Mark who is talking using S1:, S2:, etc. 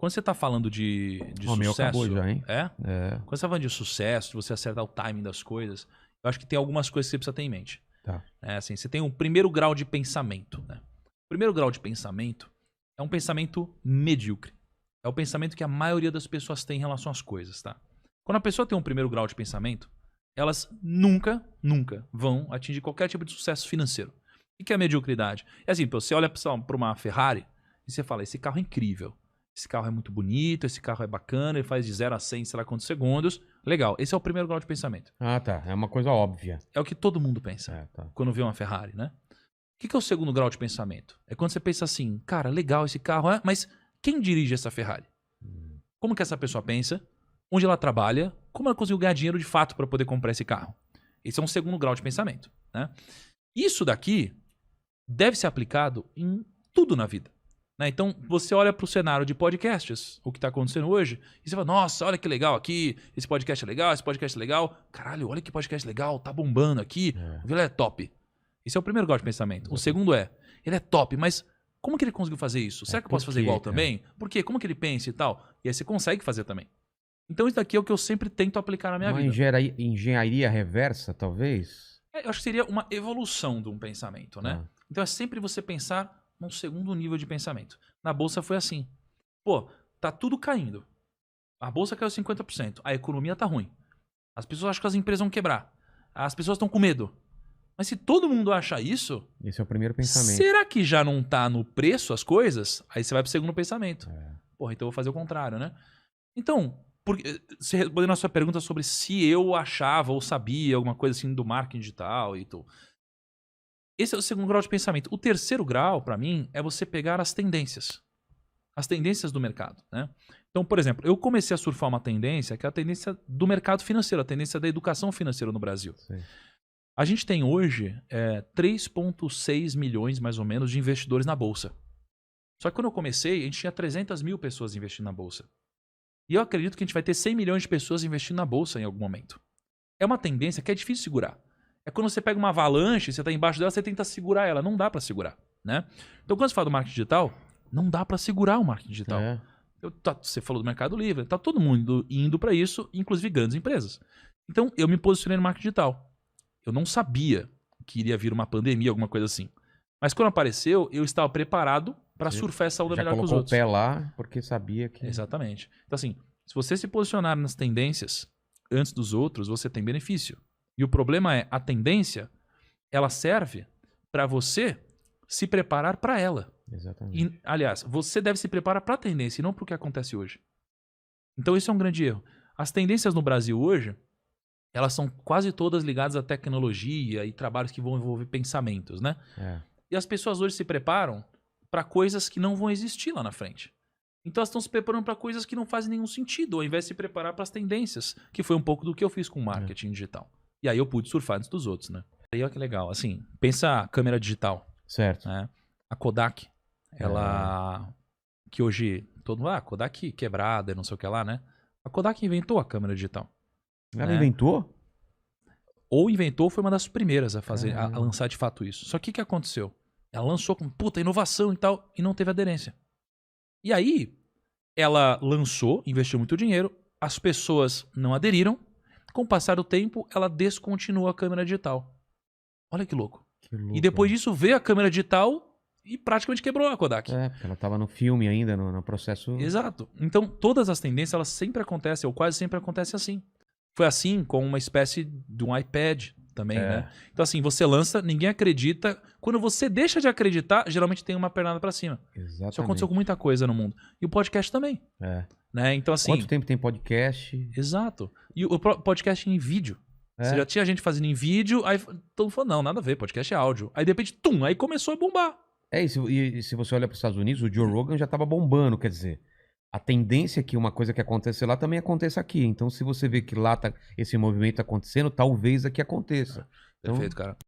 S1: Quando você tá falando de
S2: O meu
S1: sucesso...
S2: acabou já, hein?
S1: É?
S2: É.
S1: Quando você tá falando de sucesso, de você acertar o timing das coisas, eu acho que tem algumas coisas que você precisa ter em mente.
S2: Tá.
S1: Assim, você tem um primeiro grau de pensamento, né? O primeiro grau de pensamento é um pensamento medíocre. É o pensamento que a maioria das pessoas tem em relação às coisas, tá? Quando a pessoa tem um primeiro grau de pensamento, elas nunca vão atingir qualquer tipo de sucesso financeiro. O que é a mediocridade? É assim, você olha para uma Ferrari e você fala, esse carro é incrível. Esse carro é muito bonito, esse carro é bacana, ele faz de 0 a 100, sei lá quantos segundos. Legal, esse é o primeiro grau de pensamento.
S2: Ah, tá. É uma coisa óbvia.
S1: É o que todo mundo pensa
S2: Tá.
S1: quando vê uma Ferrari, né? O que é o segundo grau de pensamento? É quando você pensa assim, cara, legal esse carro, mas quem dirige essa Ferrari? Como que essa pessoa pensa? Onde ela trabalha? Como ela conseguiu ganhar dinheiro de fato para poder comprar esse carro? Esse é um segundo grau de pensamento, né? Isso daqui deve ser aplicado em tudo na vida. Né? Então, você olha para o cenário de podcasts, o que está acontecendo hoje, e você fala, nossa, olha que legal aqui, esse podcast é legal, esse podcast é legal. Caralho, olha que podcast legal, tá bombando aqui, o Vila é top. Esse é o primeiro grau de pensamento. O segundo é, ele é top, mas como que ele conseguiu fazer isso? Será que eu posso fazer igual também? Por quê? Como que ele pensa e tal? E aí você consegue fazer também. Então isso daqui é o que eu sempre tento aplicar na minha vida.
S2: Engenharia reversa, talvez?
S1: Eu acho que seria uma evolução de um pensamento, né? Então é sempre você pensar num segundo nível de pensamento. Na bolsa foi assim. Pô, tá tudo caindo. A bolsa caiu 50%. A economia tá ruim. As pessoas acham que as empresas vão quebrar. As pessoas estão com medo. Mas se todo mundo acha isso...
S2: Esse é o primeiro pensamento.
S1: Será que já não tá no preço as coisas? Aí você vai pro segundo pensamento. Porra, então eu vou fazer o contrário, né? Então, respondendo a sua pergunta sobre se eu achava ou sabia alguma coisa assim do marketing digital e tudo. Esse é o segundo grau de pensamento. O terceiro grau, para mim, é você pegar as tendências. As tendências do mercado, né? Então, por exemplo, eu comecei a surfar uma tendência que é a tendência do mercado financeiro, a tendência da educação financeira no Brasil.
S2: Sim.
S1: A gente tem hoje 3,6 milhões, mais ou menos, de investidores na Bolsa. Só que quando eu comecei, a gente tinha 300 mil pessoas investindo na Bolsa. E eu acredito que a gente vai ter 100 milhões de pessoas investindo na Bolsa em algum momento. É uma tendência que é difícil segurar. É quando você pega uma avalanche, você está embaixo dela, você tenta segurar ela. Não dá para segurar, né? Então, quando você fala do marketing digital, não dá para segurar o marketing digital. Você falou do Mercado Livre, tá todo mundo indo para isso, inclusive grandes empresas. Então, eu me posicionei no marketing digital. Eu não sabia que iria vir uma pandemia, alguma coisa assim. Mas quando apareceu, eu estava preparado para surfar essa onda melhor que os outros.
S2: Já colocou o pé lá porque sabia que...
S1: Exatamente. Então, assim, se você se posicionar nas tendências antes dos outros, você tem benefício. E o problema é, a tendência, ela serve para você se preparar para ela.
S2: Exatamente.
S1: E, aliás, você deve se preparar para a tendência e não para o que acontece hoje. Então, isso é um grande erro. As tendências no Brasil hoje, elas são quase todas ligadas à tecnologia e trabalhos que vão envolver pensamentos, né? E as pessoas hoje se preparam para coisas que não vão existir lá na frente. Então elas estão se preparando para coisas que não fazem nenhum sentido, ao invés de se preparar para as tendências, que foi um pouco do que eu fiz com o marketing digital. E aí eu pude surfar antes dos outros, né? E olha que legal, assim, pensa a câmera digital.
S2: Certo.
S1: Né? A Kodak, ela... Que hoje todo mundo... Kodak quebrada, não sei o que lá, né? A Kodak inventou a câmera digital.
S2: Ela inventou?
S1: Ou inventou, foi uma das primeiras a fazer, a lançar de fato isso. Só que o que aconteceu? Ela lançou com puta inovação e tal, e não teve aderência. E aí, ela lançou, investiu muito dinheiro, as pessoas não aderiram, com o passar do tempo, ela descontinuou a câmera digital. Olha que louco. E depois disso veio a câmera digital e praticamente quebrou a Kodak.
S2: Porque ela estava no filme ainda, no processo...
S1: Exato. Então, todas as tendências, elas sempre acontecem, ou quase sempre acontecem assim. Foi assim com uma espécie de um iPad também, né? Então assim, você lança, ninguém acredita. Quando você deixa de acreditar, geralmente tem uma pernada pra cima.
S2: Exatamente.
S1: Isso aconteceu com muita coisa no mundo. E o podcast também. Né? Então assim...
S2: Quanto tempo tem podcast?
S1: Exato. E o podcast em vídeo. Você já tinha gente fazendo em vídeo, aí todo mundo falou, não, nada a ver, podcast é áudio. Aí de repente, aí começou a bombar.
S2: E se você olha para os Estados Unidos, o Joe Rogan já estava bombando, quer dizer... A tendência é que uma coisa que acontece lá também aconteça aqui. Então, se você vê que lá tá esse movimento acontecendo, talvez aqui aconteça.
S1: Perfeito, cara.